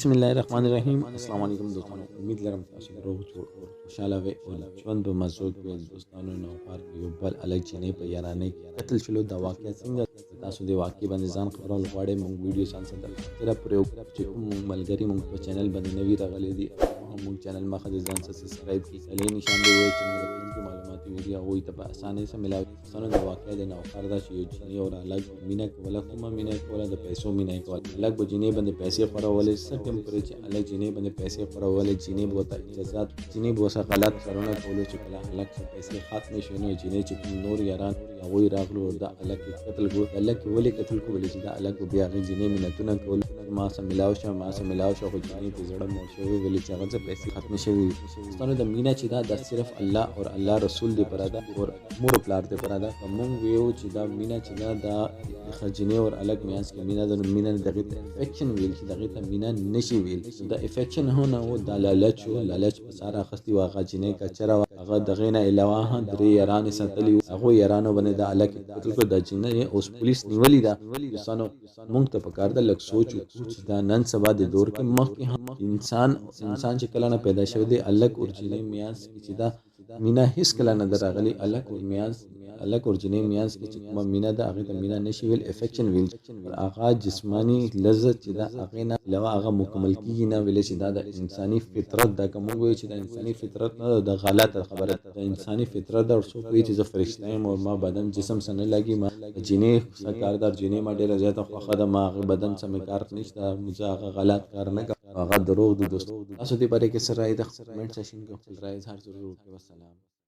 बिस्मिल्लाहिर्रहमानिर्रहीम। अस्सलाम वालेकुम दोस्तों, उम्मीद लरम तासु रोग जोड़ और खुशहाल वे और ژوند به مزود به دوستانو نوپار یو بل الګ چینه په یارانه قتل شلو د واقعیا څنګه تاسو د واقع باندې ځان خبرول غواړئ. مونږ ویډیو سانسل تر پر یو چې کوم ملګری مونږ په چینل باندې نوی راغلي دي مونږ چینل مخه د ځان سبسکرایب کړئ. لې نشان دی وای چې موږ د معلوماتي ویډیو وای ته په اسانه سره ملاوي سره د واقعیا د نوپار دا چې یو چینه او الګ مینا کوله کومه مینا کوله د پیسو مینا کوله الګ بجینه باندې پیسې خورولې سکم پر چې الګ جینې باندې پیسې خورولې جینې بوته اجازه جینې بوسه غلط کارونه کولو چې کله الګ پیسې خاط نشي نو جینې چې نور یاران هغه راغلو دا الګ قتل کو الګ ولې قتل کو ولې چې دا الګ بیا غي جینې مینتونه کول ما سم ملاو شو خو جینې په زړه مو شو ولې چې هغه پیسې ختم شوی ستاسو د مینا چې دا صرف الله او الله رسول دی پرادا او مور پلار دی پرادا کوم ویو چې دا مینا چې دا خجینه او الګ میانس کې مینا د مینا دغه افیکشن ویل چې دغه ته مینا نشي ویل دا افیکشن هونه او د لالچ په سارا خستی واغه جنې کچره هغه دغه نه علاوه درې یاران ساتلی هغه یارانو باندې د الګ قتل کو د جنې اوس پولیس نیولې ده انسانو مونږ ته پکار د لک سوچو چې دا نن سبا د دور کې مخ کې انسان چې کله نه پیدا شوی دی الګ اورجینې میانس چې دا مینا هیڅ کله نه دراغلی الګ اور میانس الګ اورجینې میانس کې چې کومه مینا ده هغه ته مینا نشي ویل افیکشن ویل هغه جسمانی لذت چې دا هغه نه علاوه هغه مکمل کیږي نه ویل چې دا د انساني فطرت دا کوم وی چې د انساني فطرت نه د غلطه خبره د انساني فطرت دا څو وی چې ز فرشته یم او ما بدن جسم سره لګي ما جنې سرکاردار جنې ما ډیره زیاته خوخه ده ما بدن سم کار نشته مزه هغه غلط کار نه هغه دروغ دي دوستو تاسو دې پاره کې سره راي د کمنټ سیشن کې خپل راي اظهار ضرور وکړئ. والسلام.